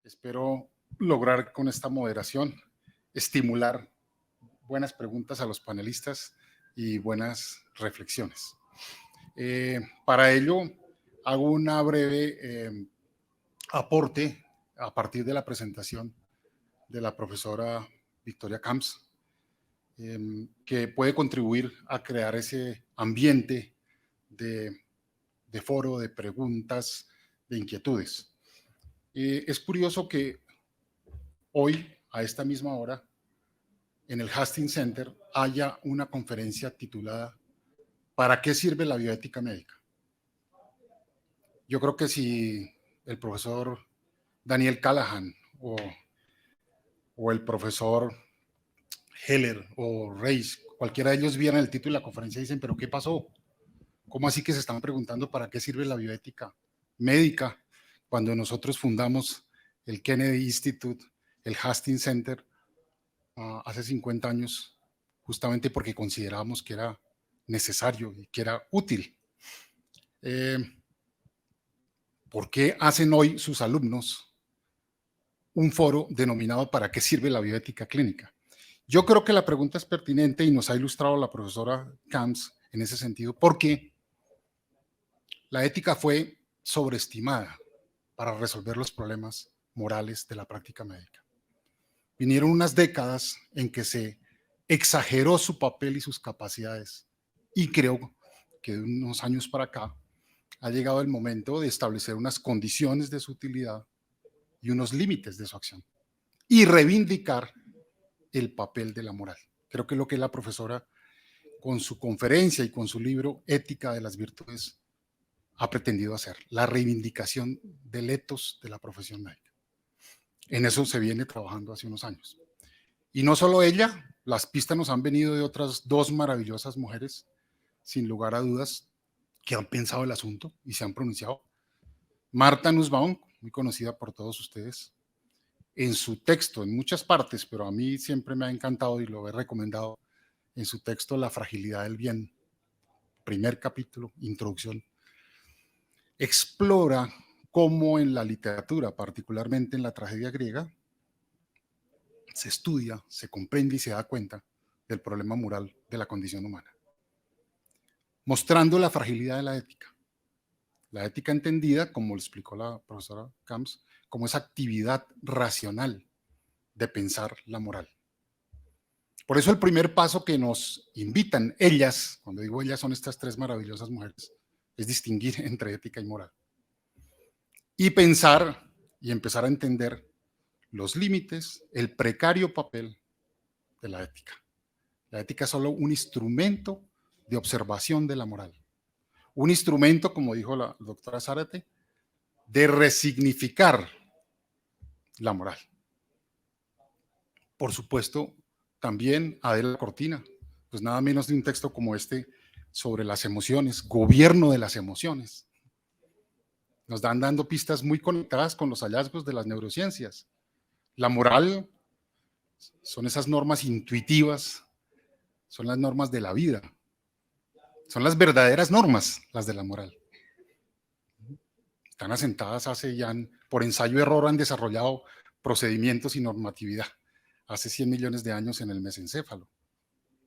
Espero lograr con esta moderación estimular buenas preguntas a los panelistas y buenas reflexiones. Para ello, hago una breve aporte a partir de la presentación de la profesora Victoria Camps, que puede contribuir a crear ese ambiente de foro, de preguntas, de inquietudes. Es curioso que hoy, a esta misma hora, en el Hastings Center haya una conferencia titulada ¿Para qué sirve la bioética médica? Yo creo que si el profesor Daniel Callahan o el profesor Heller o Reis, cualquiera de ellos vieran el título de la conferencia y dicen, ¿pero qué pasó? ¿Cómo así que se están preguntando para qué sirve la bioética médica cuando nosotros fundamos el Kennedy Institute, el Hastings Center, hace 50 años, justamente porque considerábamos que era necesario y que era útil? ¿Por qué hacen hoy sus alumnos un foro denominado ¿Para qué sirve la bioética clínica? Yo creo que la pregunta es pertinente y nos ha ilustrado la profesora Camps en ese sentido, porque la ética fue sobreestimada para resolver los problemas morales de la práctica médica. Vinieron unas décadas en que se exageró su papel y sus capacidades, y creo que de unos años para acá ha llegado el momento de establecer unas condiciones de su utilidad y unos límites de su acción y reivindicar el papel de la moral. Creo que lo que la profesora con su conferencia y con su libro Ética de las Virtudes ha pretendido hacer, la reivindicación del ethos de la profesión médica. En eso se viene trabajando hace unos años. Y no solo ella, las pistas nos han venido de otras dos maravillosas mujeres, sin lugar a dudas, que han pensado el asunto y se han pronunciado. Martha Nussbaum, muy conocida por todos ustedes, en su texto, en muchas partes, pero a mí siempre me ha encantado y lo he recomendado, en su texto La fragilidad del bien, primer capítulo, introducción, explora cómo en la literatura, particularmente en la tragedia griega, se estudia, se comprende y se da cuenta del problema moral de la condición humana, mostrando la fragilidad de la ética. La ética entendida, como lo explicó la profesora Camps, como esa actividad racional de pensar la moral. Por eso el primer paso que nos invitan ellas, cuando digo ellas son estas tres maravillosas mujeres, es distinguir entre ética y moral. Y pensar y empezar a entender los límites, el precario papel de la ética. La ética es solo un instrumento de observación de la moral. Un instrumento, como dijo la doctora Zárate, de resignificar la moral. Por supuesto, también Adela Cortina, pues nada menos de un texto como este sobre las emociones, gobierno de las emociones. Nos dan dando pistas muy conectadas con los hallazgos de las neurociencias. La moral son esas normas intuitivas, son las normas de la vida, son las verdaderas normas, las de la moral. Están asentadas hace ya, por ensayo-error han desarrollado procedimientos y normatividad hace 100 millones de años en el mesencéfalo.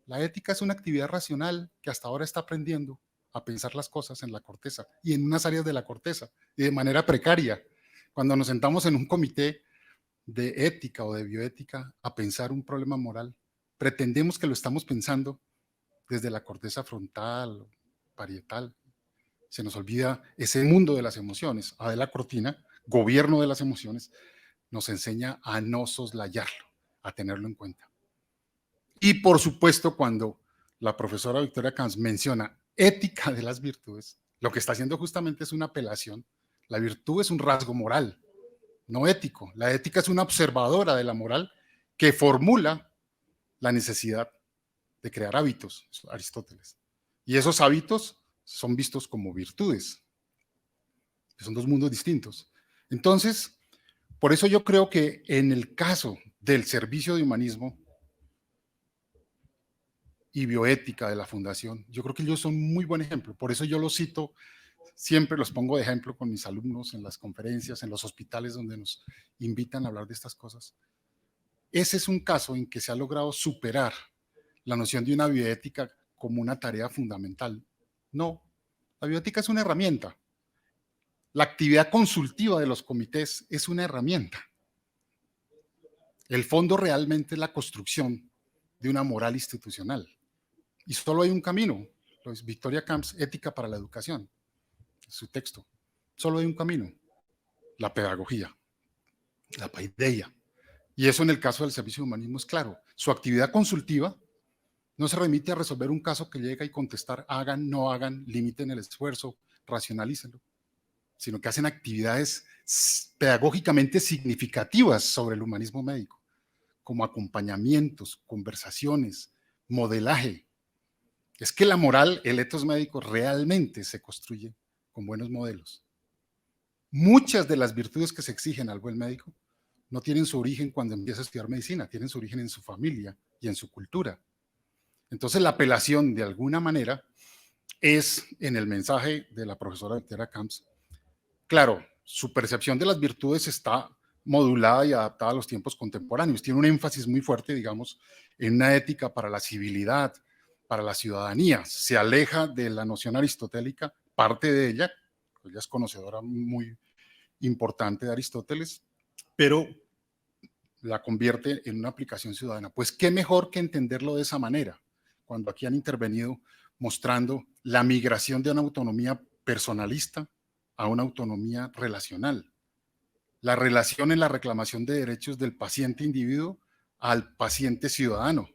La ética es una actividad racional que hasta ahora está aprendiendo a pensar las cosas en la corteza y en unas áreas de la corteza y de manera precaria. Cuando nos sentamos en un comité de ética o de bioética a pensar un problema moral, pretendemos que lo estamos pensando desde la corteza frontal, parietal. Se nos olvida ese mundo de las emociones. Adela Cortina, gobierno de las emociones, nos enseña a no soslayarlo, a tenerlo en cuenta. Y por supuesto, cuando la profesora Victoria Camps menciona ética de las virtudes, lo que está haciendo justamente es una apelación. La virtud es un rasgo moral, no ético. La ética es una observadora de la moral que formula la necesidad de crear hábitos, Aristóteles. Y esos hábitos son vistos como virtudes. Son dos mundos distintos. Entonces, por eso yo creo que en el caso del servicio de humanismo y bioética de la Fundación, yo creo que ellos son un muy buen ejemplo. Por eso yo los cito siempre los pongo de ejemplo con mis alumnos en las conferencias, en los hospitales donde nos invitan a hablar de estas cosas. Ese es un caso en que se ha logrado superar la noción de una bioética como una tarea fundamental. No, la bioética es una herramienta. La actividad consultiva de los comités es una herramienta. El fondo realmente es la construcción de una moral institucional. Y solo hay un camino. Pues Victoria Camps, Ética para la Educación, su texto. Solo hay un camino, la pedagogía, la paideia. Y eso en el caso del servicio de humanismo es claro. Su actividad consultiva no se remite a resolver un caso que llega y contestar hagan, no hagan, limiten el esfuerzo, racionalícenlo, sino que hacen actividades pedagógicamente significativas sobre el humanismo médico, como acompañamientos, conversaciones, modelaje. Es que la moral, el ethos médico realmente se construye con buenos modelos. Muchas de las virtudes que se exigen al buen médico no tienen su origen cuando empieza a estudiar medicina, tienen su origen en su familia y en su cultura. Entonces la apelación de alguna manera es en el mensaje de la profesora Victoria Camps. Claro, su percepción de las virtudes está modulada y adaptada a los tiempos contemporáneos. Tiene un énfasis muy fuerte, digamos, en una ética para la civilidad, para la ciudadanía. Se aleja de la noción aristotélica, parte de ella es conocedora muy importante de Aristóteles, pero la convierte en una aplicación ciudadana. Pues qué mejor que entenderlo de esa manera, cuando aquí han intervenido mostrando la migración de una autonomía personalista a una autonomía relacional. La relación en la reclamación de derechos del paciente individuo al paciente ciudadano.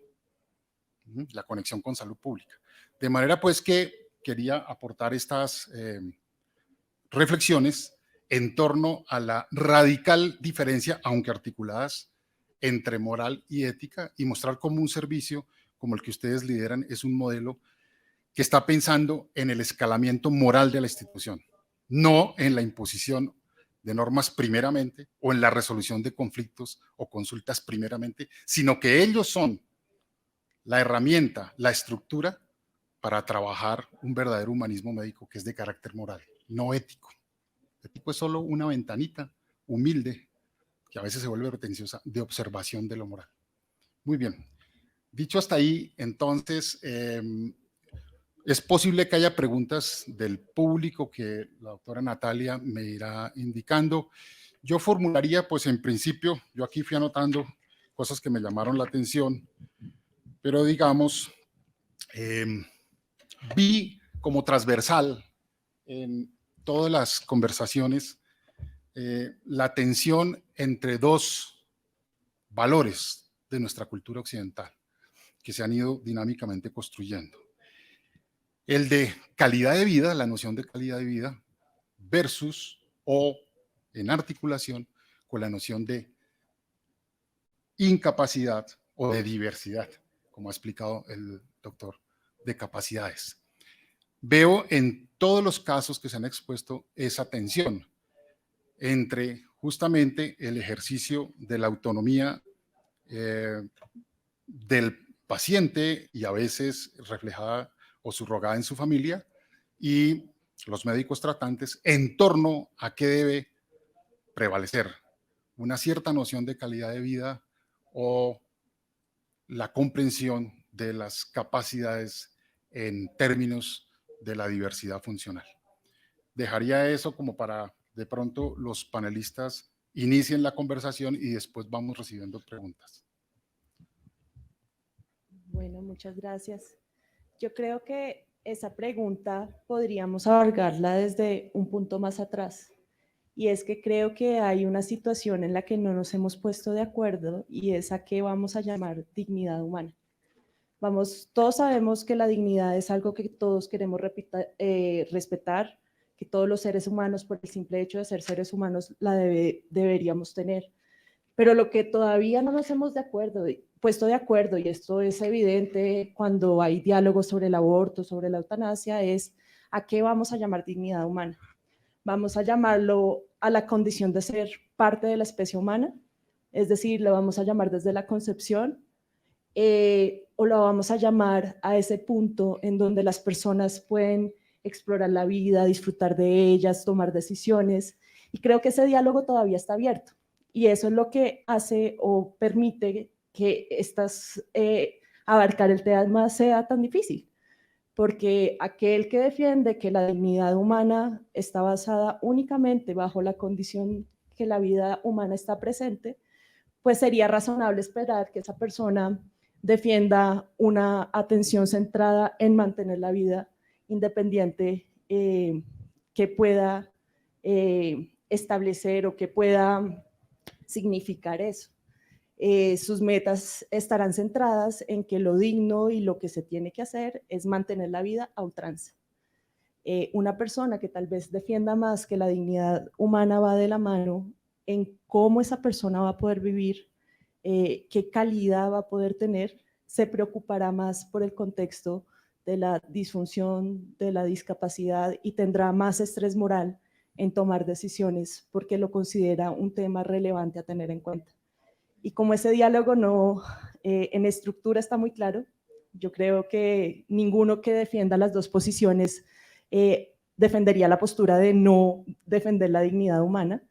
La conexión con salud pública. De manera pues que quería aportar estas reflexiones en torno a la radical diferencia, aunque articuladas, entre moral y ética, y mostrar cómo un servicio como el que ustedes lideran es un modelo que está pensando en el escalamiento moral de la institución, no en la imposición de normas primeramente o en la resolución de conflictos o consultas primeramente, sino que ellos son la herramienta, la estructura para trabajar un verdadero humanismo médico que es de carácter moral, no ético. Ético es solo una ventanita humilde que a veces se vuelve pretenciosa de observación de lo moral. Muy bien. Dicho hasta ahí, entonces, es posible que haya preguntas del público que la doctora Natalia me irá indicando. Yo formularía, pues en principio, yo aquí fui anotando cosas que me llamaron la atención, pero digamos, vi como transversal en todas las conversaciones la tensión entre dos valores de nuestra cultura occidental que se han ido dinámicamente construyendo. El de calidad de vida, la noción de calidad de vida, versus o en articulación con la noción de incapacidad o de diversidad, como ha explicado el doctor, de capacidades. Veo en todos los casos que se han expuesto esa tensión entre justamente el ejercicio de la autonomía del paciente y a veces reflejada o subrogada en su familia y los médicos tratantes en torno a qué debe prevalecer, una cierta noción de calidad de vida o la comprensión de las capacidades en términos de la diversidad funcional. Dejaría eso como para de pronto los panelistas inicien la conversación y después vamos recibiendo preguntas. Bueno, muchas gracias. Yo creo que esa pregunta podríamos abarcarla desde un punto más atrás. Y es que creo que hay una situación en la que no nos hemos puesto de acuerdo y es a qué vamos a llamar dignidad humana. Todos sabemos que la dignidad es algo que todos queremos respetar, que todos los seres humanos, por el simple hecho de ser seres humanos, la deberíamos tener. Pero lo que todavía no nos hemos puesto de acuerdo, y esto es evidente cuando hay diálogos sobre el aborto, sobre la eutanasia, es a qué vamos a llamar dignidad humana. Vamos a llamarlo a la condición de ser parte de la especie humana, es decir, lo vamos a llamar desde la concepción, o lo vamos a llamar a ese punto en donde las personas pueden explorar la vida, disfrutar de ellas, tomar decisiones. Y creo que ese diálogo todavía está abierto. Y eso es lo que hace o permite que abarcar el tema sea tan difícil. Porque aquel que defiende que la dignidad humana está basada únicamente bajo la condición que la vida humana está presente, pues sería razonable esperar que esa persona defienda una atención centrada en mantener la vida independiente que pueda establecer o que pueda significar eso. Sus metas estarán centradas en que lo digno y lo que se tiene que hacer es mantener la vida a ultranza. Una persona que tal vez defienda más que la dignidad humana va de la mano en cómo esa persona va a poder vivir, qué calidad va a poder tener, se preocupará más por el contexto de la disfunción, de la discapacidad y tendrá más estrés moral en tomar decisiones porque lo considera un tema relevante a tener en cuenta. Y como ese diálogo no, en estructura está muy claro, yo creo que ninguno que defienda las dos posiciones defendería la postura de no defender la dignidad humana,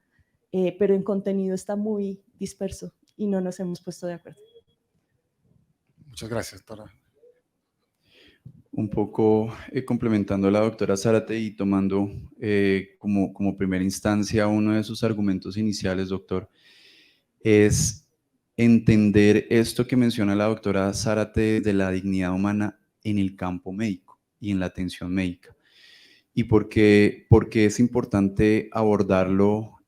pero en contenido está muy disperso y no nos hemos puesto de acuerdo. Muchas gracias, doctora. Un poco complementando a la doctora Zárate y tomando como primera instancia uno de sus argumentos iniciales, doctor, es entender esto que menciona la doctora Zárate de la dignidad humana en el campo médico y en la atención médica. Y por qué es importante abordarlo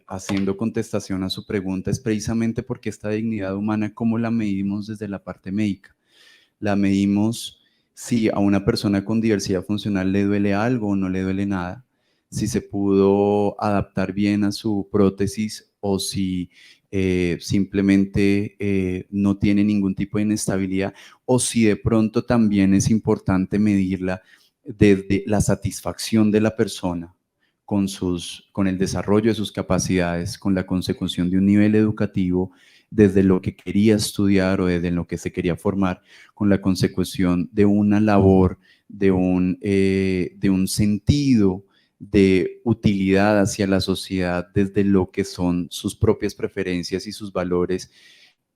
haciendo contestación a su pregunta, es precisamente porque esta dignidad humana, ¿cómo la medimos desde la parte médica? La medimos si a una persona con diversidad funcional le duele algo o no le duele nada, si se pudo adaptar bien a su prótesis o si simplemente no tiene ningún tipo de inestabilidad, o si de pronto también es importante medirla desde la satisfacción de la persona con el desarrollo de sus capacidades, con la consecución de un nivel educativo, desde lo que quería estudiar o desde lo que se quería formar, con la consecución de una labor, de un sentido de utilidad hacia la sociedad desde lo que son sus propias preferencias y sus valores.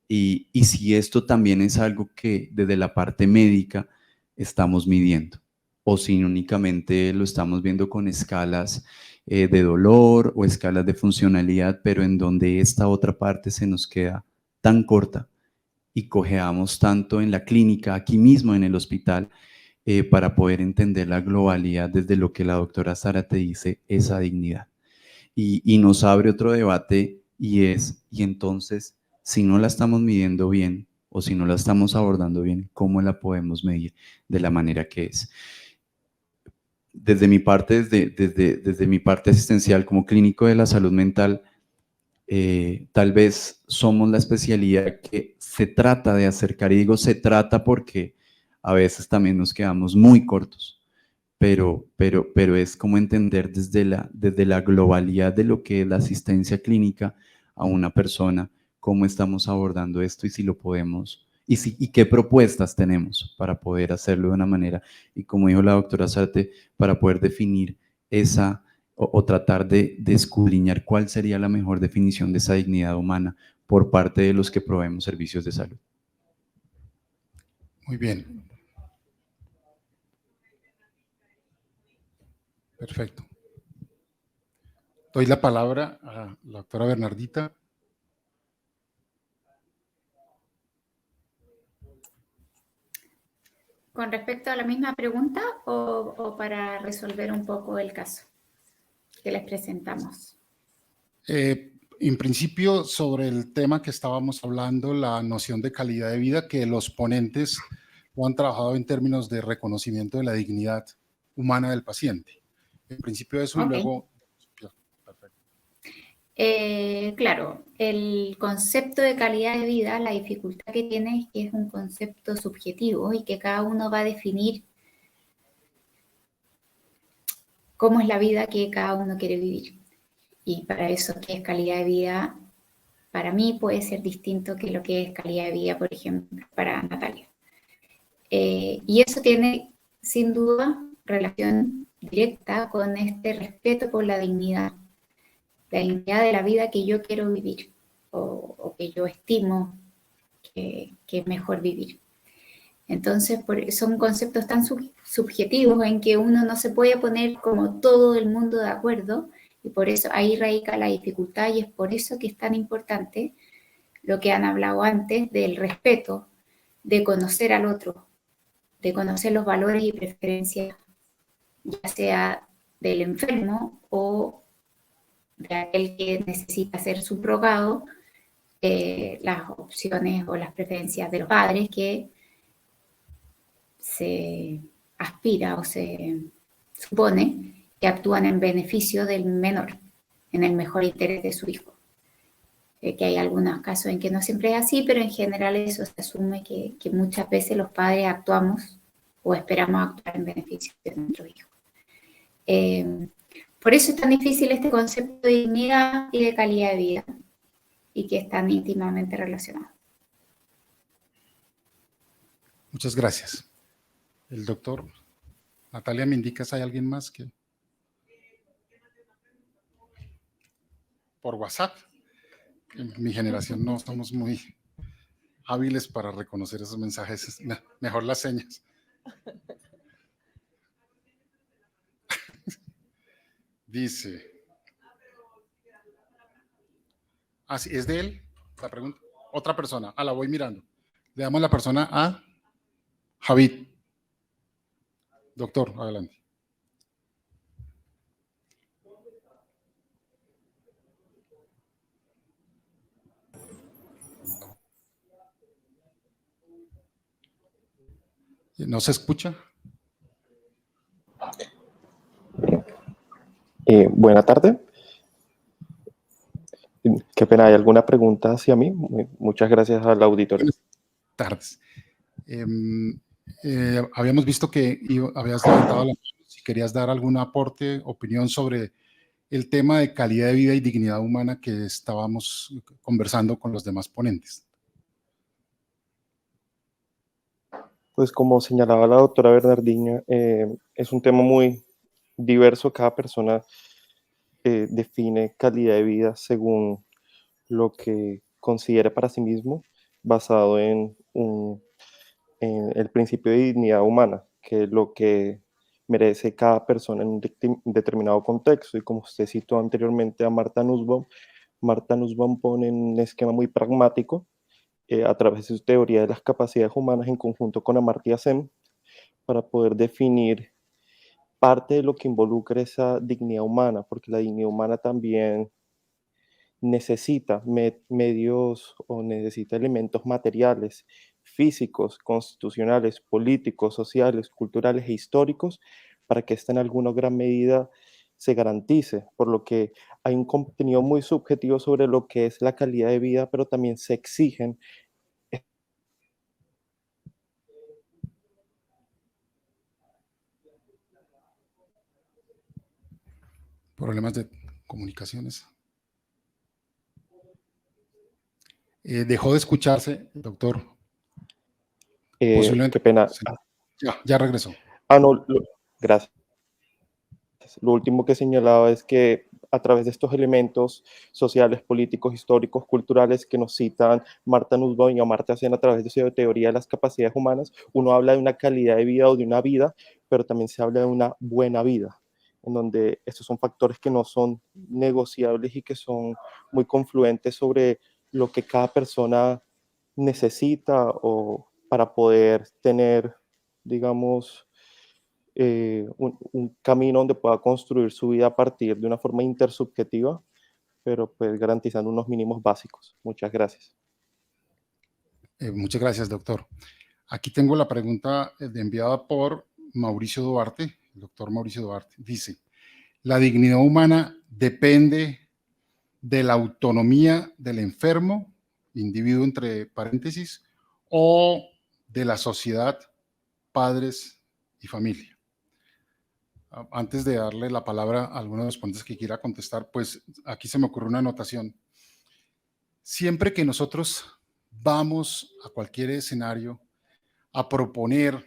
Y si esto también es algo que desde la parte médica estamos midiendo, o si únicamente lo estamos viendo con escalas de dolor o escalas de funcionalidad, pero en donde esta otra parte se nos queda tan corta y cojeamos tanto en la clínica, aquí mismo en el hospital, para poder entender la globalidad desde lo que la doctora Zárate dice, esa dignidad. Y nos abre otro debate y entonces, si no la estamos midiendo bien o si no la estamos abordando bien, ¿cómo la podemos medir de la manera que es? Desde mi parte, desde mi parte asistencial como clínico de la salud mental, tal vez somos la especialidad que se trata de acercar, y digo se trata porque a veces también nos quedamos muy cortos, pero es como entender desde la globalidad de lo que es la asistencia clínica a una persona, cómo estamos abordando esto y si lo podemos, y qué propuestas tenemos para poder hacerlo de una manera, y como dijo la doctora Zárate, para poder definir esa o tratar de escudriñar cuál sería la mejor definición de esa dignidad humana por parte de los que proveemos servicios de salud. Muy bien. Perfecto. Doy la palabra a la doctora Bernardita. ¿Con respecto a la misma pregunta o para resolver un poco el caso que les presentamos? En principio, sobre el tema que estábamos hablando, la noción de calidad de vida, que los ponentes lo han trabajado en términos de reconocimiento de la dignidad humana del paciente. En principio eso y luego... Perfecto. Claro, el concepto de calidad de vida, la dificultad que tiene es que es un concepto subjetivo y que cada uno va a definir cómo es la vida que cada uno quiere vivir. Y para eso, ¿qué es calidad de vida? Para mí puede ser distinto que lo que es calidad de vida, por ejemplo, para Natalia. Y eso tiene, sin duda, relación directa con este respeto por la dignidad de la vida que yo quiero vivir o que yo estimo que es mejor vivir. Entonces, son conceptos tan subjetivos en que uno no se puede poner como todo el mundo de acuerdo, y por eso ahí radica la dificultad, y es por eso que es tan importante lo que han hablado antes del respeto, de conocer al otro, de conocer los valores y preferencias, ya sea del enfermo o de aquel que necesita ser subrogado, las opciones o las preferencias de los padres que se aspira o se supone que actúan en beneficio del menor, en el mejor interés de su hijo. Que hay algunos casos en que no siempre es así, pero en general eso se asume que muchas veces los padres actuamos o esperamos actuar en beneficio de nuestro hijo. Por eso es tan difícil este concepto de dignidad y de calidad de vida, y que están íntimamente relacionados. Muchas gracias. El doctor Natalia, ¿me indicas hay alguien más que? Por WhatsApp. En mi generación no somos muy hábiles para reconocer esos mensajes. Mejor las señas. Dice. Ah, sí, ¿es de él la pregunta? Otra persona. La voy mirando. Le damos la persona a Javid. Doctor, adelante. ¿No se escucha? Buena tarde. Qué pena, ¿hay alguna pregunta hacia mí? Muchas gracias al auditorio. Buenas tardes. Habíamos visto que habías levantado la mano si querías dar algún aporte, opinión sobre el tema de calidad de vida y dignidad humana que estábamos conversando con los demás ponentes. Pues como señalaba la doctora Bernardina, es un tema muy diverso. Cada persona define calidad de vida según lo que considere para sí mismo, basado en el principio de dignidad humana, que es lo que merece cada persona en un determinado contexto. Y como usted citó anteriormente a Martha Nussbaum pone un esquema muy pragmático a través de su teoría de las capacidades humanas en conjunto con Amartya Sen, para poder definir parte de lo que involucra esa dignidad humana, porque la dignidad humana también necesita medios o necesita elementos materiales, físicos, constitucionales, políticos, sociales, culturales e históricos para que esta en alguna gran medida se garantice, por lo que hay un contenido muy subjetivo sobre lo que es la calidad de vida, pero también se exigen Problemas de comunicaciones. Dejó de escucharse, doctor. Qué pena. Sí. Ya regresó. No, gracias. Lo último que señalaba es que a través de estos elementos sociales, políticos, históricos, culturales que nos citan Martha Nussbaum y Amartya Sen a través de su teoría de las capacidades humanas, uno habla de una calidad de vida o de una vida, pero también se habla de una buena vida, en donde estos son factores que no son negociables y que son muy confluentes sobre lo que cada persona necesita o para poder tener, digamos, un camino donde pueda construir su vida a partir de una forma intersubjetiva, pero pues garantizando unos mínimos básicos. Muchas gracias. Muchas gracias, doctor. Aquí tengo la pregunta enviada por Mauricio Duarte, el doctor Mauricio Duarte. Dice, ¿la dignidad humana depende de la autonomía del enfermo, individuo entre paréntesis, o de la sociedad, padres y familia? Antes de darle la palabra a alguno de los ponentes que quiera contestar, pues aquí se me ocurre una anotación. Siempre que nosotros vamos a cualquier escenario a proponer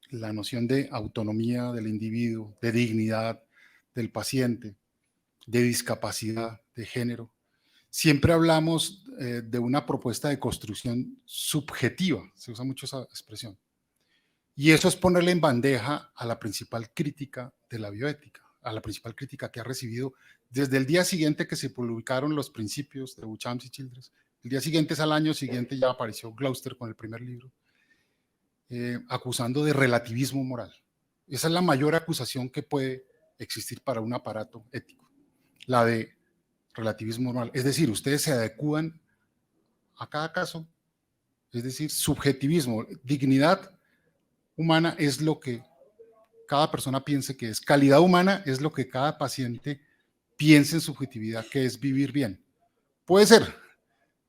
la noción de autonomía del individuo, de dignidad del paciente, de discapacidad, de género. Siempre hablamos de una propuesta de construcción subjetiva, se usa mucho esa expresión. Y eso es ponerle en bandeja a la principal crítica de la bioética, a la principal crítica que ha recibido desde el día siguiente que se publicaron los principios de Beauchamp y Childress. El día siguiente es al año siguiente, ya apareció Gloucester con el primer libro, acusando de relativismo moral. Esa es la mayor acusación que puede existir para un aparato ético, la de relativismo moral. Es decir, ustedes se adecúan a cada caso, es decir, subjetivismo, dignidad humana es lo que cada persona piense que es. Calidad humana es lo que cada paciente piense en subjetividad, que es vivir bien. Puede ser,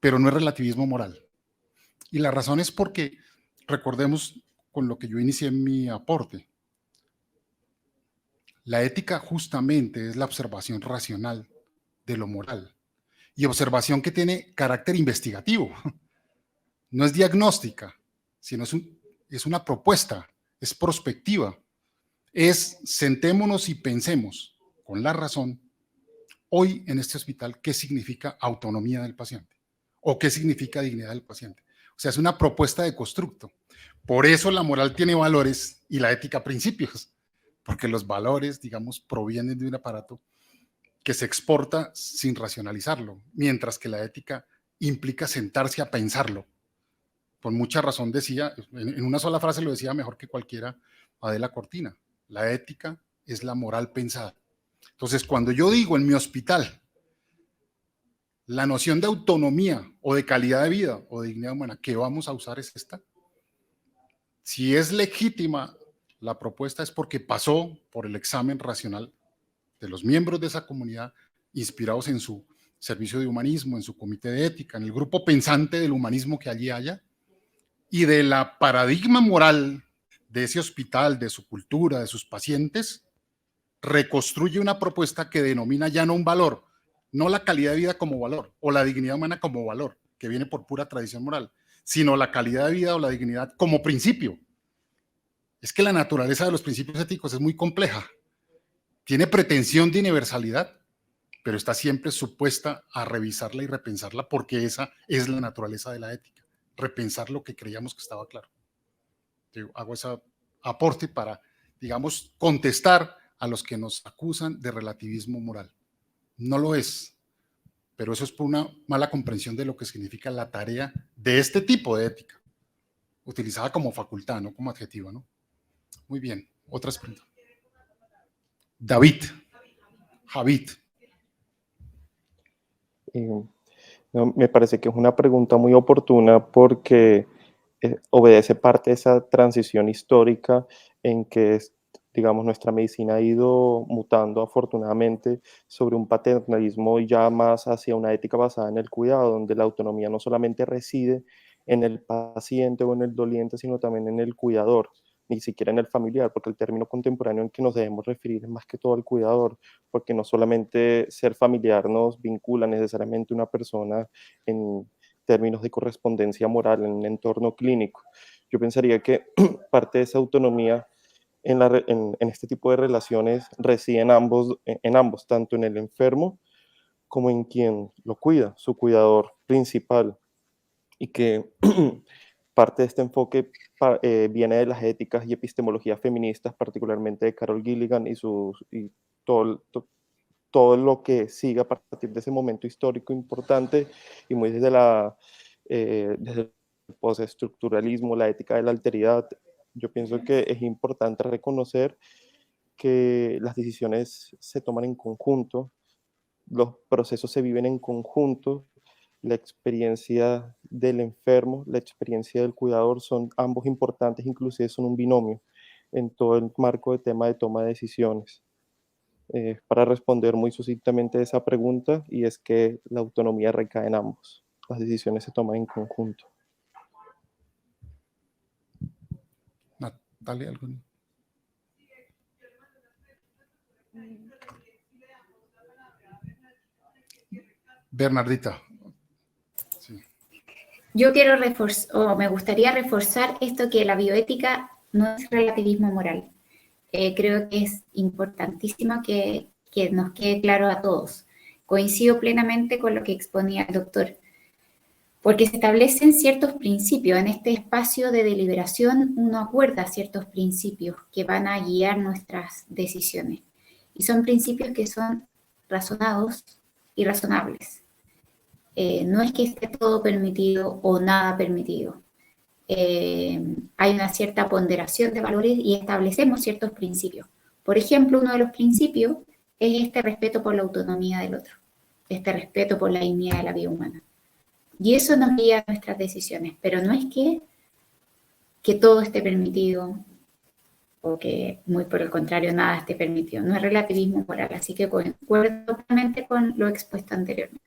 pero no es relativismo moral. Y la razón es porque, recordemos con lo que yo inicié en mi aporte, la ética justamente es la observación racional de lo moral y observación que tiene carácter investigativo. No es diagnóstica, sino es una propuesta, es prospectiva. Es sentémonos y pensemos con la razón hoy en este hospital qué significa autonomía del paciente o qué significa dignidad del paciente. O sea, es una propuesta de constructo. Por eso la moral tiene valores y la ética principios, porque los valores, digamos, provienen de un aparato que se exporta sin racionalizarlo, mientras que la ética implica sentarse a pensarlo. Con mucha razón decía, en una sola frase lo decía mejor que cualquiera, Adela Cortina, la ética es la moral pensada. Entonces, cuando yo digo en mi hospital, la noción de autonomía o de calidad de vida o de dignidad humana que vamos a usar es esta. Si es legítima la propuesta es porque pasó por el examen racional de los miembros de esa comunidad, inspirados en su servicio de humanismo, en su comité de ética, en el grupo pensante del humanismo que allí haya, y de la paradigma moral de ese hospital, de su cultura, de sus pacientes, reconstruye una propuesta que denomina ya no un valor, no la calidad de vida como valor, o la dignidad humana como valor, que viene por pura tradición moral, sino la calidad de vida o la dignidad como principio. Es que la naturaleza de los principios éticos es muy compleja. Tiene pretensión de universalidad, pero está siempre supuesta a revisarla y repensarla porque esa es la naturaleza de la ética, repensar lo que creíamos que estaba claro. Yo hago ese aporte para, digamos, contestar a los que nos acusan de relativismo moral. No lo es, pero eso es por una mala comprensión de lo que significa la tarea de este tipo de ética, utilizada como facultad, no como adjetivo, ¿no? Muy bien, otras preguntas. David, Javid. No, me parece que es una pregunta muy oportuna porque obedece parte de esa transición histórica en que, digamos, nuestra medicina ha ido mutando afortunadamente sobre un paternalismo ya más hacia una ética basada en el cuidado, donde la autonomía no solamente reside en el paciente o en el doliente, sino también en el cuidador, ni siquiera en el familiar, porque el término contemporáneo en que nos debemos referir es más que todo al cuidador, porque no solamente ser familiar nos vincula necesariamente a una persona en términos de correspondencia moral en un entorno clínico. Yo pensaría que parte de esa autonomía en este tipo de relaciones reside en ambos, tanto en el enfermo como en quien lo cuida, su cuidador principal, y que parte de este enfoque viene de las éticas y epistemologías feministas, particularmente de Carol Gilligan y todo lo que sigue a partir de ese momento histórico importante y muy desde el postestructuralismo, la ética de la alteridad. Yo pienso que es importante reconocer que las decisiones se toman en conjunto, los procesos se viven en conjunto, la experiencia del enfermo, la experiencia del cuidador son ambos importantes, inclusive son un binomio en todo el marco de tema de toma de decisiones. Para responder muy sucintamente a esa pregunta, y es que la autonomía recae en ambos. Las decisiones se toman en conjunto. Natalia, ¿algún? Bernardita. Sí. Yo quiero reforzar, o me gustaría reforzar esto que la bioética no es relativismo moral. Creo que es importantísimo que nos quede claro a todos. Coincido plenamente con lo que exponía el doctor, porque se establecen ciertos principios. En este espacio de deliberación uno acuerda ciertos principios que van a guiar nuestras decisiones. Y son principios que son razonados y razonables. No es que esté todo permitido o nada permitido. Hay una cierta ponderación de valores y establecemos ciertos principios. Por ejemplo, uno de los principios es este respeto por la autonomía del otro, este respeto por la dignidad de la vida humana. Y eso nos guía nuestras decisiones, pero no es que todo esté permitido o que, muy por el contrario, nada esté permitido. No es relativismo moral, así que concuerdo totalmente con lo expuesto anteriormente.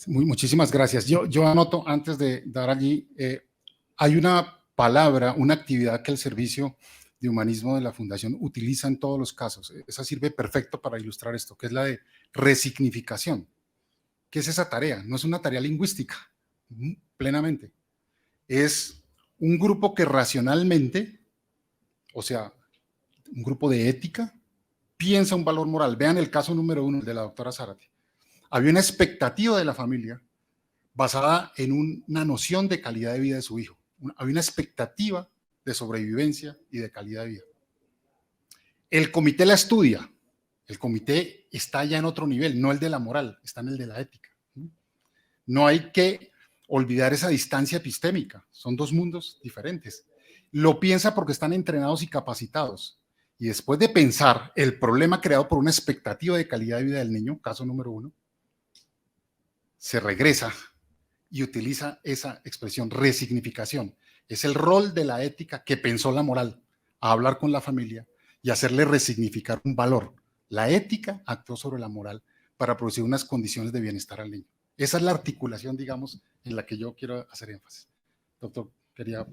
Muchísimas gracias. Yo anoto, antes de dar allí, hay una palabra, una actividad que el Servicio de Humanismo de la Fundación utiliza en todos los casos. Esa sirve perfecto para ilustrar esto, que es la de resignificación. ¿Qué es esa tarea? No es una tarea lingüística, plenamente. Es un grupo que racionalmente, o sea, un grupo de ética, piensa un valor moral. Vean el caso número 1, el de la doctora Zárate. Había una expectativa de la familia basada en una noción de calidad de vida de su hijo. Había una expectativa de sobrevivencia y de calidad de vida. El comité la estudia. El comité está ya en otro nivel, no el de la moral, está en el de la ética. No hay que olvidar esa distancia epistémica. Son dos mundos diferentes. Lo piensa porque están entrenados y capacitados. Y después de pensar el problema creado por una expectativa de calidad de vida del niño, caso número 1, se regresa y utiliza esa expresión, resignificación. Es el rol de la ética que pensó la moral, a hablar con la familia y hacerle resignificar un valor. La ética actuó sobre la moral para producir unas condiciones de bienestar al niño. Esa es la articulación, digamos, en la que yo quiero hacer énfasis. Doctor, quería...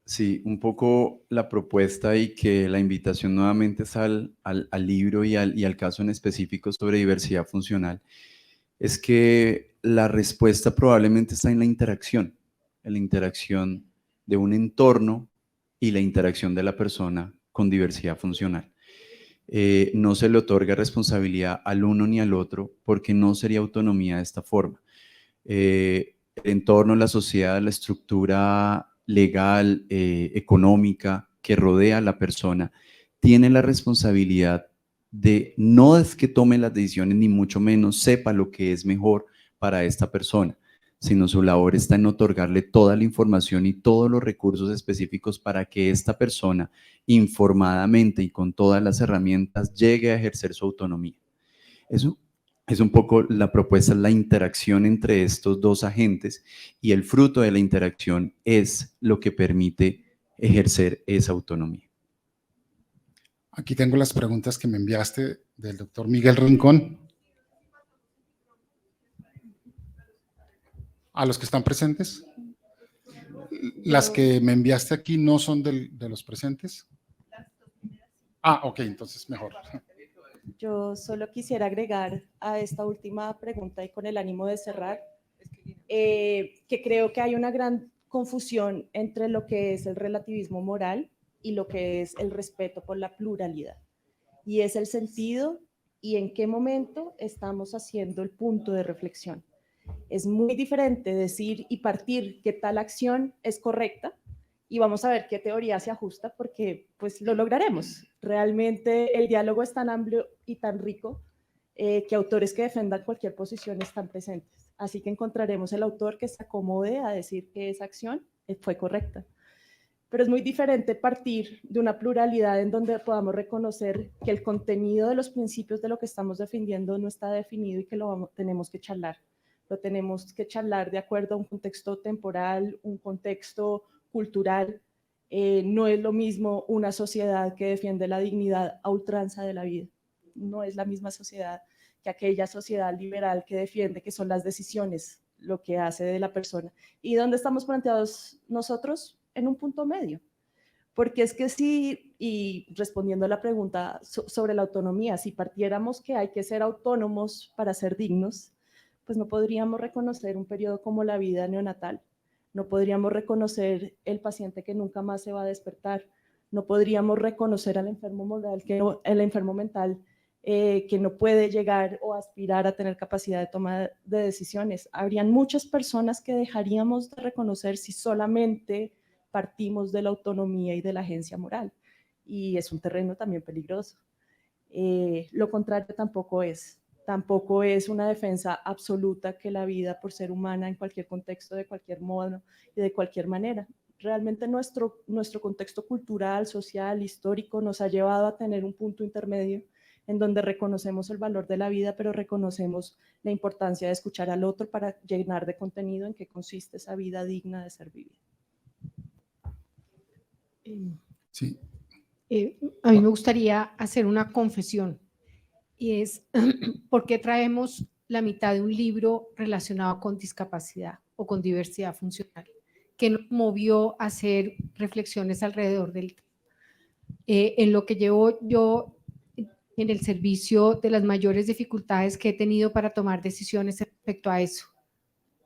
Sí, un poco la propuesta y que la invitación nuevamente es al libro y al caso en específico sobre diversidad funcional. Es que la respuesta probablemente está en la interacción de un entorno y la interacción de la persona con diversidad funcional. No se le otorga responsabilidad al uno ni al otro porque no sería autonomía de esta forma. El entorno, la sociedad, la estructura legal, económica que rodea a la persona tiene la responsabilidad de no es que tome las decisiones, ni mucho menos sepa lo que es mejor para esta persona, sino su labor está en otorgarle toda la información y todos los recursos específicos para que esta persona informadamente y con todas las herramientas llegue a ejercer su autonomía. Eso es un poco la propuesta, la interacción entre estos dos agentes y el fruto de la interacción es lo que permite ejercer esa autonomía. Aquí tengo las preguntas que me enviaste del doctor Miguel Rincón. ¿A los que están presentes? ¿Las que me enviaste aquí no son de los presentes? Ah, ok, entonces mejor. Yo solo quisiera agregar a esta última pregunta y con el ánimo de cerrar, que creo que hay una gran confusión entre lo que es el relativismo moral y lo que es el respeto por la pluralidad. Y es el sentido y en qué momento estamos haciendo el punto de reflexión. Es muy diferente decir y partir que tal acción es correcta y vamos a ver qué teoría se ajusta porque pues lo lograremos. Realmente el diálogo es tan amplio y tan rico que autores que defendan cualquier posición están presentes. Así que encontraremos el autor que se acomode a decir que esa acción fue correcta. Pero es muy diferente partir de una pluralidad en donde podamos reconocer que el contenido de los principios de lo que estamos defendiendo no está definido y que tenemos que charlar. Lo tenemos que charlar de acuerdo a un contexto temporal, un contexto cultural. No es lo mismo una sociedad que defiende la dignidad a ultranza de la vida. No es la misma sociedad que aquella sociedad liberal que defiende que son las decisiones lo que hace de la persona. ¿Y dónde estamos planteados nosotros? En un punto medio. Porque es que sí, y respondiendo a la pregunta sobre la autonomía, si partiéramos que hay que ser autónomos para ser dignos, pues no podríamos reconocer un periodo como la vida neonatal, No podríamos reconocer el paciente que nunca más se va a despertar. No podríamos reconocer al enfermo moral, el enfermo mental que no puede llegar o aspirar a tener capacidad de toma de decisiones. Habrían muchas personas que dejaríamos de reconocer si solamente partimos de la autonomía y de la agencia moral. Y es un terreno también peligroso. Lo contrario tampoco es una defensa absoluta que la vida por ser humana en cualquier contexto, de cualquier modo y de cualquier manera. Realmente nuestro contexto cultural, social, histórico nos ha llevado a tener un punto intermedio en donde reconocemos el valor de la vida, pero reconocemos la importancia de escuchar al otro para llenar de contenido en qué consiste esa vida digna de ser vivida. Sí. A mí me gustaría hacer una confesión, y es ¿por qué traemos la mitad de un libro relacionado con discapacidad o con diversidad funcional? ¿Qué nos movió a hacer reflexiones alrededor del tema? En lo que llevo yo en el servicio, de las mayores dificultades que he tenido para tomar decisiones respecto a eso,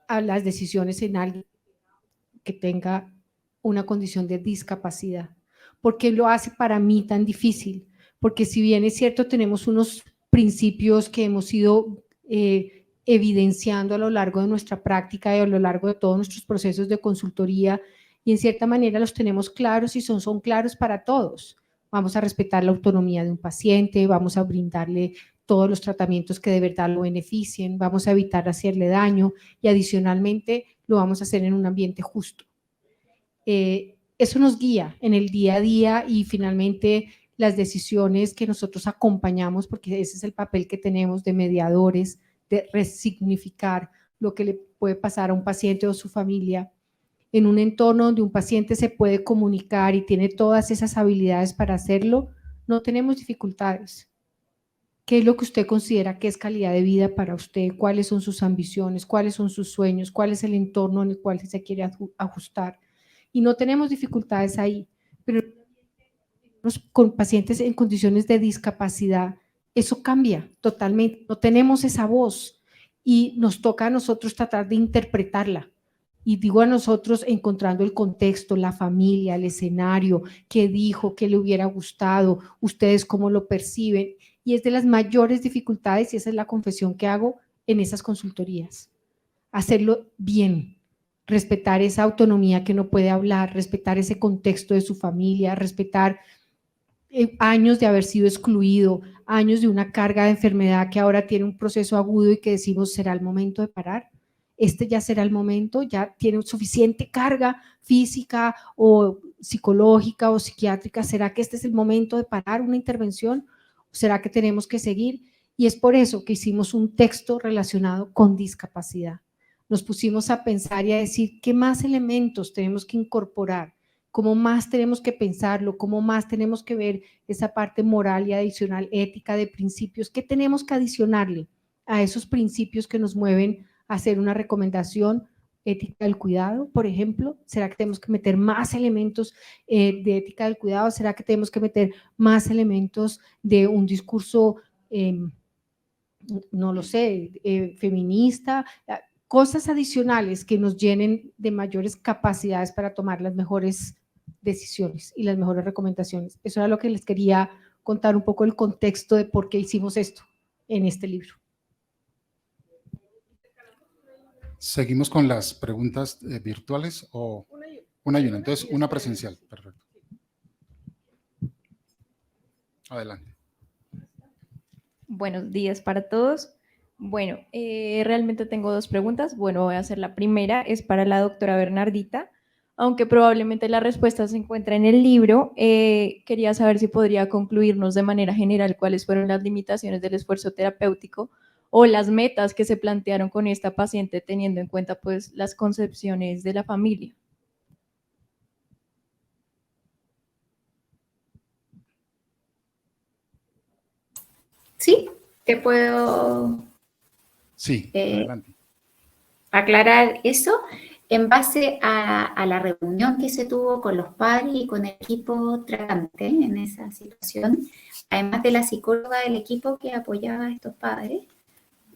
a las decisiones en alguien que tenga una condición de discapacidad. ¿Por qué lo hace para mí tan difícil? Porque si bien es cierto, tenemos unos principios que hemos ido evidenciando a lo largo de nuestra práctica y a lo largo de todos nuestros procesos de consultoría, y en cierta manera los tenemos claros y son claros para todos. Vamos a respetar la autonomía de un paciente, vamos a brindarle todos los tratamientos que de verdad lo beneficien, vamos a evitar hacerle daño y adicionalmente lo vamos a hacer en un ambiente justo. Eso nos guía en el día a día y finalmente las decisiones que nosotros acompañamos, porque ese es el papel que tenemos de mediadores, de resignificar lo que le puede pasar a un paciente o su familia. En un entorno donde un paciente se puede comunicar y tiene todas esas habilidades para hacerlo, no tenemos dificultades. ¿Qué es lo que usted considera que es calidad de vida para usted? ¿Cuáles son sus ambiciones? ¿Cuáles son sus sueños? ¿Cuál es el entorno en el cual se quiere ajustar? Y no tenemos dificultades ahí, pero con pacientes en condiciones de discapacidad, eso cambia totalmente. No tenemos esa voz y nos toca a nosotros tratar de interpretarla. Y digo a nosotros encontrando el contexto, la familia, el escenario, qué dijo, qué le hubiera gustado, ustedes cómo lo perciben. Y es de las mayores dificultades, y esa es la confesión que hago en esas consultorías. Hacerlo bien, respetar esa autonomía que no puede hablar, respetar ese contexto de su familia, respetar años de haber sido excluido, años de una carga de enfermedad que ahora tiene un proceso agudo y que decimos, ¿será el momento de parar? Este ya será el momento, ya tiene suficiente carga física o psicológica o psiquiátrica, ¿será que este es el momento de parar una intervención? ¿O será que tenemos que seguir? Y es por eso que hicimos un texto relacionado con discapacidad. Nos pusimos a pensar y a decir qué más elementos tenemos que incorporar, cómo más tenemos que pensarlo, cómo más tenemos que ver esa parte moral y adicional, ética, de principios, qué tenemos que adicionarle a esos principios que nos mueven a hacer una recomendación ética del cuidado, por ejemplo. ¿Será que tenemos que meter más elementos de ética del cuidado? ¿Será que tenemos que meter más elementos de un discurso, no lo sé, feminista? Cosas adicionales que nos llenen de mayores capacidades para tomar las mejores decisiones y las mejores recomendaciones. Eso era lo que les quería contar, un poco el contexto de por qué hicimos esto en este libro. ¿Seguimos con las preguntas virtuales o una y una? Entonces, una presencial. Perfecto. Adelante. Buenos días para todos. Bueno, realmente tengo dos preguntas. Bueno, voy a hacer la primera, es para la doctora Bernardita. Aunque probablemente la respuesta se encuentra en el libro, quería saber si podría concluirnos de manera general cuáles fueron las limitaciones del esfuerzo terapéutico o las metas que se plantearon con esta paciente teniendo en cuenta pues las concepciones de la familia. Sí, te puedo adelante. aclarar eso. En base a la reunión que se tuvo con los padres y con el equipo tratante en esa situación, además de la psicóloga del equipo que apoyaba a estos padres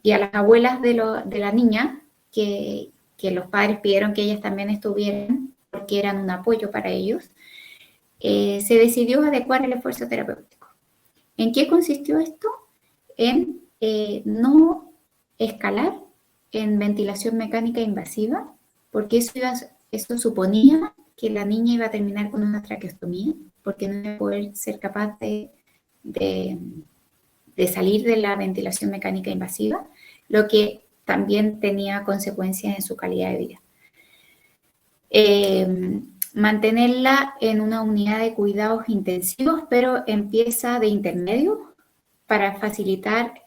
y a las abuelas de la niña, que que los padres pidieron que ellas también estuvieran porque eran un apoyo para ellos, se decidió adecuar el esfuerzo terapéutico. ¿En qué consistió esto? En no escalar en ventilación mecánica invasiva, porque eso suponía que la niña iba a terminar con una traqueostomía, porque no iba a poder ser capaz de salir de la ventilación mecánica invasiva, lo que también tenía consecuencias en su calidad de vida. Mantenerla en una unidad de cuidados intensivos, pero en pieza de intermedio, para facilitar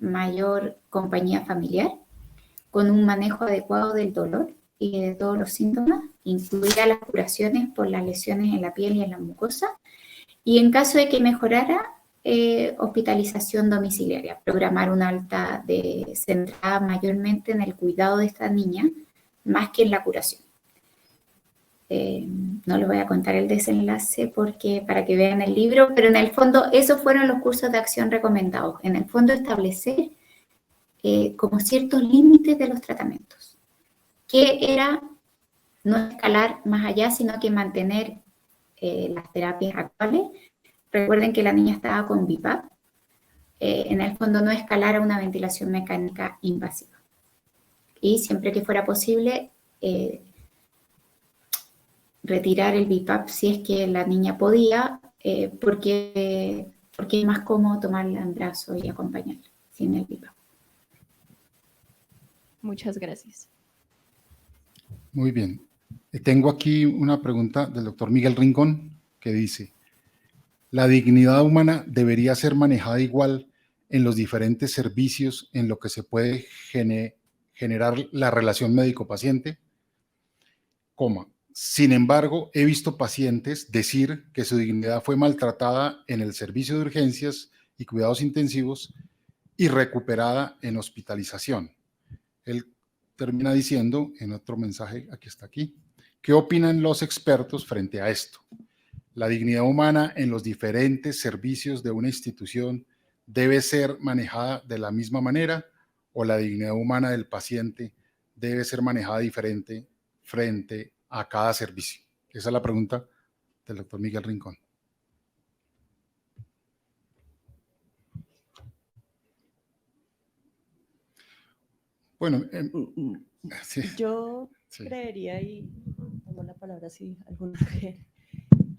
mayor compañía familiar, con un manejo adecuado del dolor y de todos los síntomas, incluidas las curaciones por las lesiones en la piel y en la mucosa, y en caso de que mejorara, hospitalización domiciliaria, programar una alta centrada mayormente en el cuidado de esta niña, más que en la curación. No les voy a contar el desenlace para que vean el libro, pero en el fondo esos fueron los cursos de acción recomendados. En el fondo establecer como ciertos límites de los tratamientos, que era no escalar más allá, sino que mantener las terapias actuales. Recuerden que la niña estaba con BiPAP. En el fondo no escalar a una ventilación mecánica invasiva. Y siempre que fuera posible, retirar el BiPAP si es que la niña podía, porque es más cómodo tomarla en brazos y acompañarla sin el BiPAP. Muchas gracias. Muy bien. Tengo aquí una pregunta del doctor Miguel Rincón que dice: ¿la dignidad humana debería ser manejada igual en los diferentes servicios en lo que se puede generar la relación médico-paciente? Sin embargo, he visto pacientes decir que su dignidad fue maltratada en el servicio de urgencias y cuidados intensivos y recuperada en hospitalización. Él termina diciendo en otro mensaje, aquí, ¿qué opinan los expertos frente a esto? ¿La dignidad humana en los diferentes servicios de una institución debe ser manejada de la misma manera o la dignidad humana del paciente debe ser manejada diferente frente a cada servicio? Esa es la pregunta del doctor Miguel Rincón. Bueno, sí. Yo creería, y tomo la palabra si alguno quiere,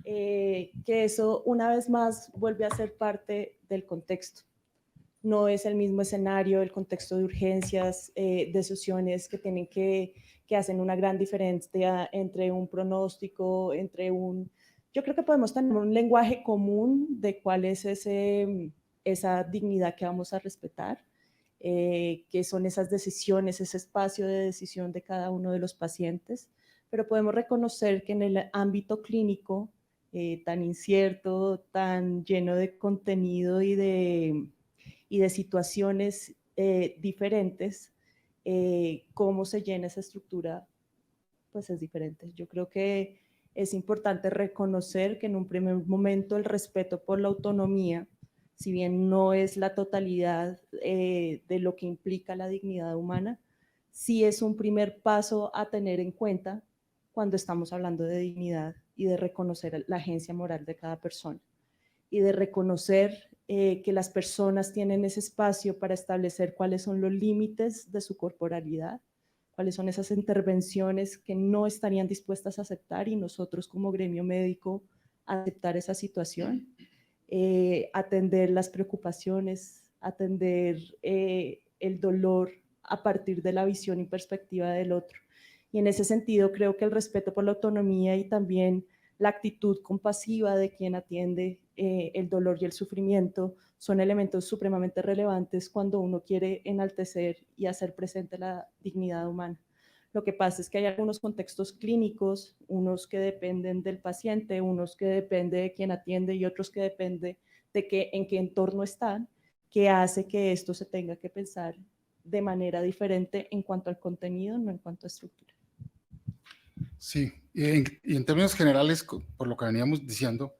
que eso una vez más vuelve a ser parte del contexto. No es el mismo escenario, el contexto de urgencias, decisiones que tienen que hacen una gran diferencia entre un pronóstico, yo creo que podemos tener un lenguaje común de cuál es esa dignidad que vamos a respetar, que son esas decisiones, ese espacio de decisión de cada uno de los pacientes, pero podemos reconocer que en el ámbito clínico, tan incierto, tan lleno de contenido y de situaciones diferentes, cómo se llena esa estructura, pues es diferente. Yo creo que es importante reconocer que en un primer momento el respeto por la autonomía, si bien no es la totalidad de lo que implica la dignidad humana, sí es un primer paso a tener en cuenta cuando estamos hablando de dignidad y de reconocer la agencia moral de cada persona y de reconocer que las personas tienen ese espacio para establecer cuáles son los límites de su corporalidad, cuáles son esas intervenciones que no estarían dispuestas a aceptar y nosotros como gremio médico aceptar esa situación, atender las preocupaciones, atender el dolor a partir de la visión y perspectiva del otro. Y en ese sentido creo que el respeto por la autonomía y también la actitud compasiva de quien atiende el dolor y el sufrimiento son elementos supremamente relevantes cuando uno quiere enaltecer y hacer presente la dignidad humana. Lo que pasa es que hay algunos contextos clínicos, unos que dependen del paciente, unos que dependen de quien atiende y otros que dependen de en qué entorno están, que hace que esto se tenga que pensar de manera diferente en cuanto al contenido, no en cuanto a estructura. Sí, y en términos generales, por lo que veníamos diciendo,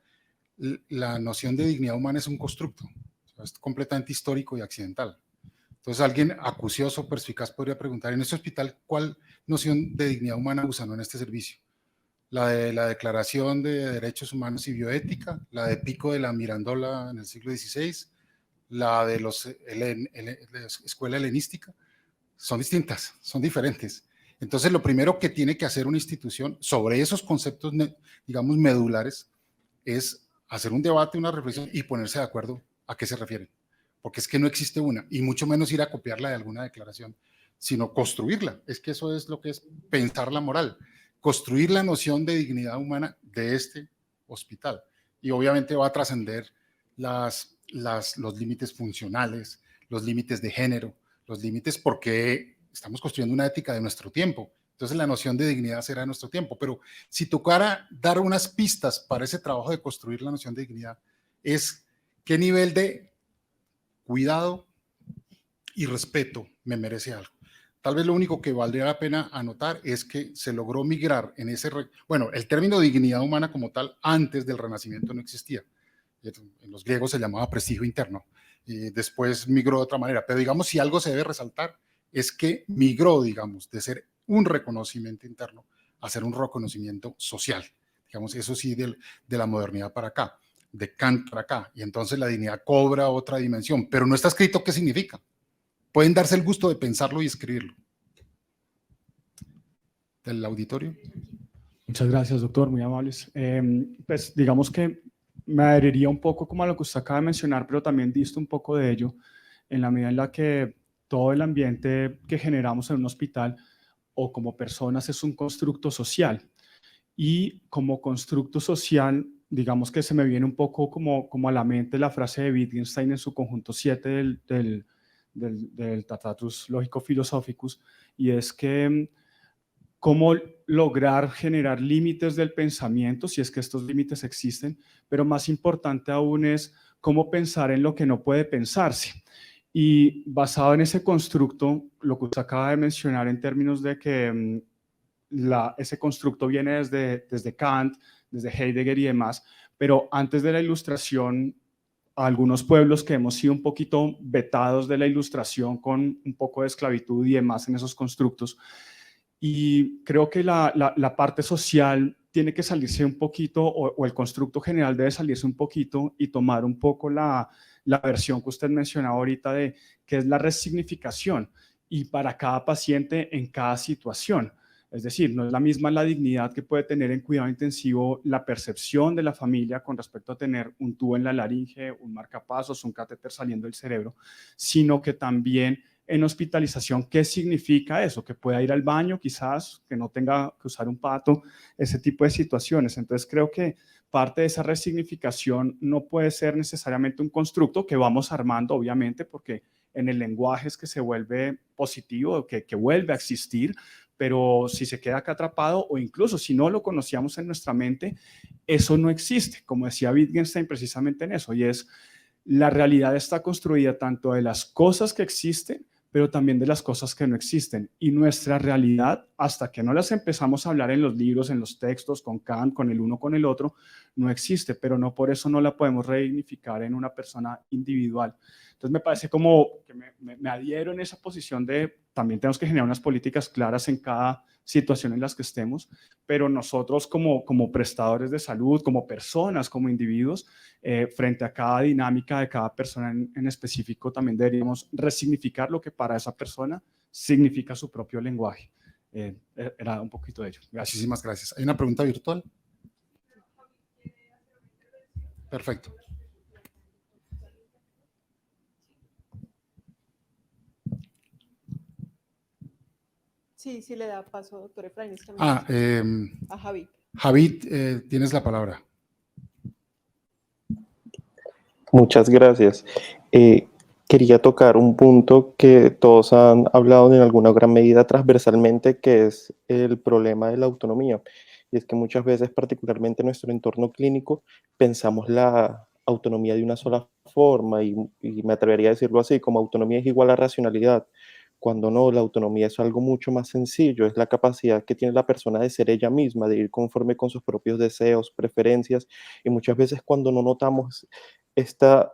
la noción de dignidad humana es un constructo, es completamente histórico y accidental. Entonces alguien acucioso, perspicaz podría preguntar, en este hospital, ¿cuál noción de dignidad humana usan en este servicio? La de la Declaración de Derechos Humanos y Bioética, la de Pico de la Mirandola en el siglo XVI, la de la escuela helenística, son distintas, son diferentes. Entonces, lo primero que tiene que hacer una institución sobre esos conceptos, digamos, medulares, es hacer un debate, una reflexión y ponerse de acuerdo a qué se refieren. Porque es que no existe una, y mucho menos ir a copiarla de alguna declaración, sino construirla. Es que eso es lo que es pensar la moral, construir la noción de dignidad humana de este hospital. Y obviamente va a trascender los límites funcionales, los límites de género, los límites porque estamos construyendo una ética de nuestro tiempo. Entonces la noción de dignidad será de nuestro tiempo. Pero si tocara dar unas pistas para ese trabajo de construir la noción de dignidad, es qué nivel de cuidado y respeto me merece algo. Tal vez lo único que valdría la pena anotar es que se logró migrar en ese... Bueno, el término dignidad humana como tal antes del Renacimiento no existía. En los griegos se llamaba prestigio interno y después migró de otra manera. Pero digamos, si algo se debe resaltar es que migró, digamos, de ser un reconocimiento interno a ser un reconocimiento social. Digamos, eso sí, de la modernidad para acá, de Kant para acá. Y entonces la dignidad cobra otra dimensión, pero no está escrito qué significa. Pueden darse el gusto de pensarlo y escribirlo. ¿Del auditorio? Muchas gracias, doctor, muy amables. Pues digamos que me adheriría un poco como a lo que usted acaba de mencionar, pero también disto un poco de ello, en la medida en la que todo el ambiente que generamos en un hospital o como personas es un constructo social. Y como constructo social, digamos que se me viene un poco como a la mente la frase de Wittgenstein en su conjunto 7 del Tractatus Lógico-Philosophicus, y es que cómo lograr generar límites del pensamiento, si es que estos límites existen, pero más importante aún es cómo pensar en lo que no puede pensarse. Y basado en ese constructo, lo que usted acaba de mencionar en términos de que ese constructo viene desde Kant, desde Heidegger y demás, pero antes de la Ilustración, algunos pueblos que hemos sido un poquito vetados de la Ilustración con un poco de esclavitud y demás en esos constructos. Y creo que la parte social tiene que salirse un poquito, o el constructo general debe salirse un poquito y tomar un poco la versión que usted mencionaba ahorita de qué es la resignificación y para cada paciente en cada situación. Es decir, no es la misma la dignidad que puede tener en cuidado intensivo la percepción de la familia con respecto a tener un tubo en la laringe, un marcapasos, un catéter saliendo del cerebro, sino que también en hospitalización, ¿qué significa eso? Que pueda ir al baño quizás, que no tenga que usar un pato, ese tipo de situaciones. Entonces creo que parte de esa resignificación no puede ser necesariamente un constructo que vamos armando, obviamente, porque en el lenguaje es que se vuelve positivo, que vuelve a existir, pero si se queda acá atrapado o incluso si no lo conocíamos en nuestra mente, eso no existe, como decía Wittgenstein precisamente en eso, y es la realidad está construida tanto de las cosas que existen, pero también de las cosas que no existen. Y nuestra realidad, hasta que no las empezamos a hablar en los libros, en los textos, con Kant, con el uno, con el otro, no existe, pero no por eso no la podemos redignificar en una persona individual. Entonces me parece como que me adhiero en esa posición de también tenemos que generar unas políticas claras en cada situación en las que estemos, pero nosotros como prestadores de salud, como personas, como individuos, frente a cada dinámica de cada persona en específico, también deberíamos resignificar lo que para esa persona significa su propio lenguaje. Era un poquito de ello. Gracias. Muchísimas gracias. ¿Hay una pregunta virtual? Perfecto. Sí, le da paso, doctor Efraín. A Javid. Javid, tienes la palabra. Muchas gracias. Quería tocar un punto que todos han hablado en alguna gran medida transversalmente, que es el problema de la autonomía. Y es que muchas veces, particularmente en nuestro entorno clínico, pensamos la autonomía de una sola forma y me atrevería a decirlo así, como autonomía es igual a racionalidad, cuando no, la autonomía es algo mucho más sencillo, es la capacidad que tiene la persona de ser ella misma, de ir conforme con sus propios deseos, preferencias, y muchas veces cuando no notamos esta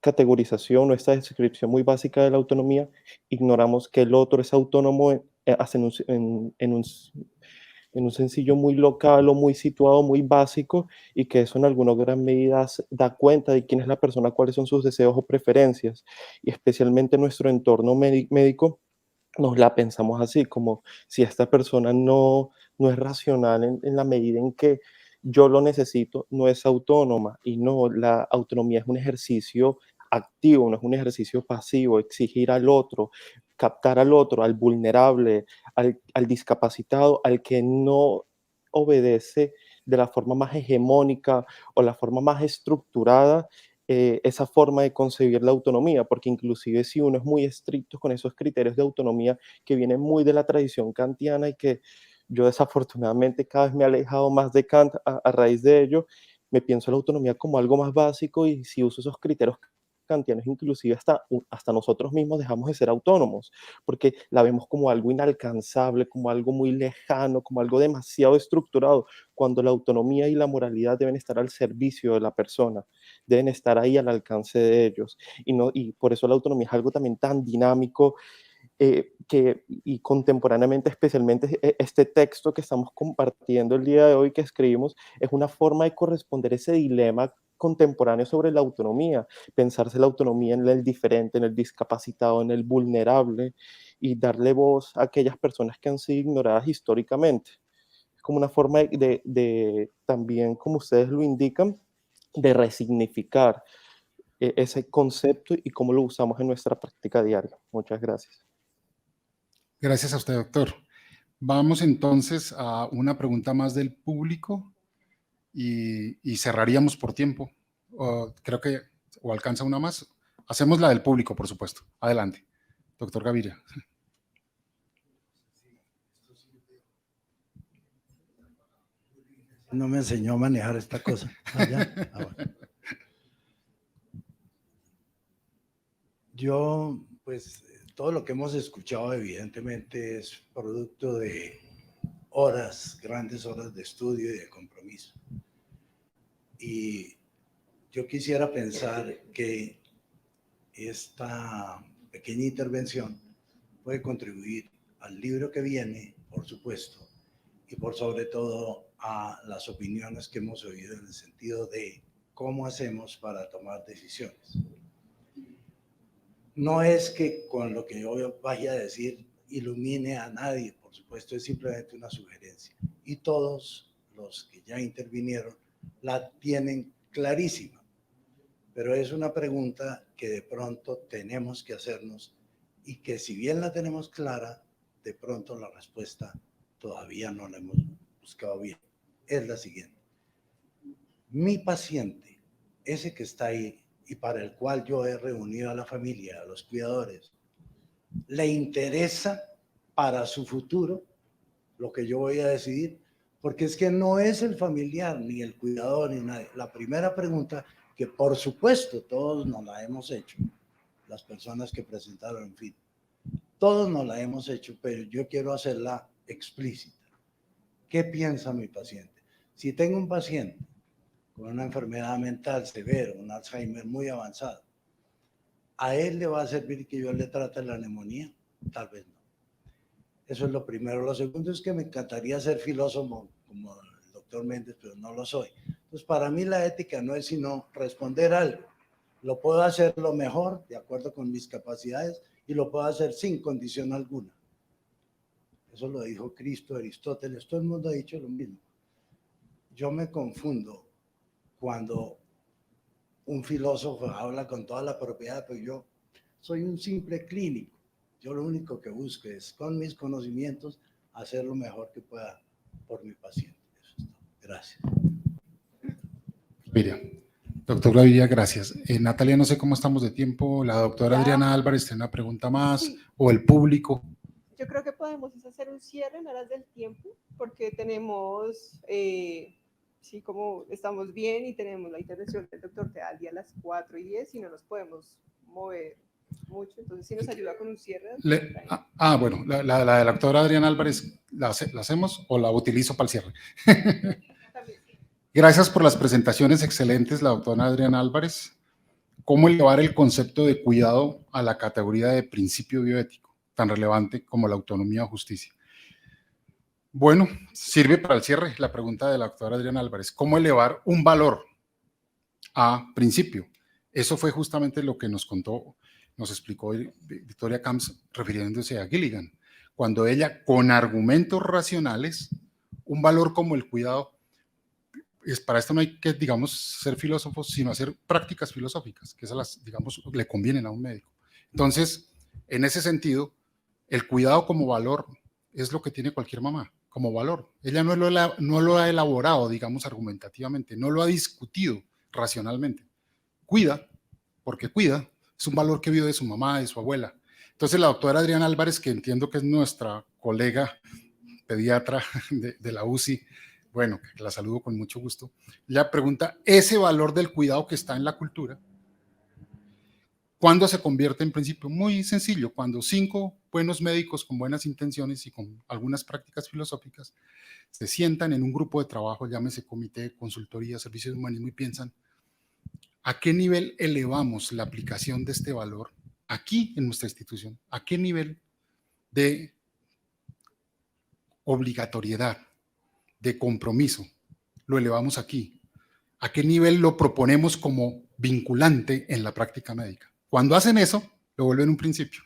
categorización o esta descripción muy básica de la autonomía, ignoramos que el otro es autónomo en un sencillo muy local o muy situado, muy básico, y que eso en alguna gran medida da cuenta de quién es la persona, cuáles son sus deseos o preferencias, y especialmente en nuestro entorno médico nos la pensamos así, como si esta persona no es racional en la medida en que yo lo necesito, no es autónoma. Y no, la autonomía es un ejercicio activo, no es un ejercicio pasivo, exigir al otro, captar al otro, al vulnerable, al discapacitado, al que no obedece de la forma más hegemónica o la forma más estructurada esa forma de concebir la autonomía, porque inclusive si uno es muy estricto con esos criterios de autonomía que vienen muy de la tradición kantiana y que yo desafortunadamente cada vez me he alejado más de Kant a raíz de ello, me pienso la autonomía como algo más básico, y si uso esos criterios kantianos, inclusive hasta nosotros mismos dejamos de ser autónomos, porque la vemos como algo inalcanzable, como algo muy lejano, como algo demasiado estructurado, cuando la autonomía y la moralidad deben estar al servicio de la persona, deben estar ahí al alcance de ellos. Y por eso la autonomía es algo también tan dinámico, y contemporáneamente, especialmente este texto que estamos compartiendo el día de hoy, que escribimos, es una forma de corresponder ese dilema contemporáneo sobre la autonomía, pensarse la autonomía en el diferente, en el discapacitado, en el vulnerable, y darle voz a aquellas personas que han sido ignoradas históricamente. Es como una forma de también, como ustedes lo indican, de resignificar ese concepto y cómo lo usamos en nuestra práctica diaria. Muchas gracias. Gracias a usted, doctor. Vamos entonces a una pregunta más del público y cerraríamos por tiempo. Creo que o alcanza una más. Hacemos la del público, por supuesto. Adelante, doctor Gaviria. No me enseñó a manejar esta cosa. Bueno. Yo, pues, todo lo que hemos escuchado evidentemente es producto de horas, grandes horas de estudio y de compromiso. Y yo quisiera pensar que esta pequeña intervención puede contribuir al libro que viene, por supuesto, y por sobre todo a las opiniones que hemos oído en el sentido de cómo hacemos para tomar decisiones. No es que con lo que yo vaya a decir ilumine a nadie, por supuesto, es simplemente una sugerencia. Y todos los que ya intervinieron la tienen clarísima, pero es una pregunta que de pronto tenemos que hacernos y que si bien la tenemos clara, de pronto la respuesta todavía no la hemos buscado bien. Es la siguiente. Mi paciente, ese que está ahí y para el cual yo he reunido a la familia, a los cuidadores, ¿le interesa para su futuro lo que yo voy a decidir? Porque es que no es el familiar, ni el cuidador, ni nadie. La primera pregunta, que por supuesto todos nos la hemos hecho, las personas que presentaron, en fin, todos nos la hemos hecho, pero yo quiero hacerla explícita. ¿Qué piensa mi paciente? Si tengo un paciente con una enfermedad mental severa, un Alzheimer muy avanzado, ¿a él le va a servir que yo le trate la neumonía? Tal vez no. Eso es lo primero. Lo segundo es que me encantaría ser filósofo como el doctor Méndez, pero no lo soy. Entonces, para mí la ética no es sino responder algo. Lo puedo hacer lo mejor, de acuerdo con mis capacidades, y lo puedo hacer sin condición alguna. Eso lo dijo Cristo, Aristóteles, todo el mundo ha dicho lo mismo. Yo me confundo cuando un filósofo habla con toda la propiedad, pero yo soy un simple clínico. Yo lo único que busco es, con mis conocimientos, hacer lo mejor que pueda por mi paciente. Eso es todo. Gracias. Mire, doctor Gaviria, gracias. Natalia, no sé cómo estamos de tiempo. La doctora Adriana Álvarez tiene una pregunta más, sí, o el público. Yo creo que podemos hacer un cierre en horas del tiempo, porque tenemos, sí, como estamos bien y tenemos la intervención del doctor Tealdi a las 4:10 y no nos podemos mover mucho, entonces si nos ayuda con un cierre. Bueno, la de la doctora Adriana Álvarez, ¿la hacemos o la utilizo para el cierre? Gracias por las presentaciones excelentes, la doctora Adriana Álvarez. ¿cómo elevar el concepto de cuidado a la categoría de principio bioético, tan relevante como la autonomía o justicia? Bueno, sirve para el cierre la pregunta de la doctora Adriana Álvarez. ¿Cómo elevar un valor a principio? Eso fue justamente lo que nos contó, nos explicó Victoria Camps refiriéndose a Gilligan, cuando ella, con argumentos racionales, un valor como el cuidado, para esto no hay que, digamos, ser filósofos, sino hacer prácticas filosóficas, que esas, digamos, le convienen a un médico. Entonces, en ese sentido, el cuidado como valor es lo que tiene cualquier mamá, como valor. Ella no lo ha elaborado, digamos, argumentativamente, no lo ha discutido racionalmente. Cuida, porque cuida, es un valor que vio de su mamá, de su abuela. Entonces, la doctora Adriana Álvarez, que entiendo que es nuestra colega pediatra de la UCI, bueno, que la saludo con mucho gusto, ella pregunta, ese valor del cuidado que está en la cultura, ¿cuándo se convierte en principio? Muy sencillo, cuando 5 buenos médicos con buenas intenciones y con algunas prácticas filosóficas se sientan en un grupo de trabajo, llámese comité, consultoría, servicios de humanismo, y piensan, ¿a qué nivel elevamos la aplicación de este valor aquí en nuestra institución? ¿A qué nivel de obligatoriedad, de compromiso lo elevamos aquí? ¿A qué nivel lo proponemos como vinculante en la práctica médica? Cuando hacen eso, lo vuelven un principio.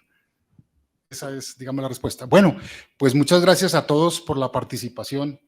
Esa es, digamos, la respuesta. Bueno, pues muchas gracias a todos por la participación.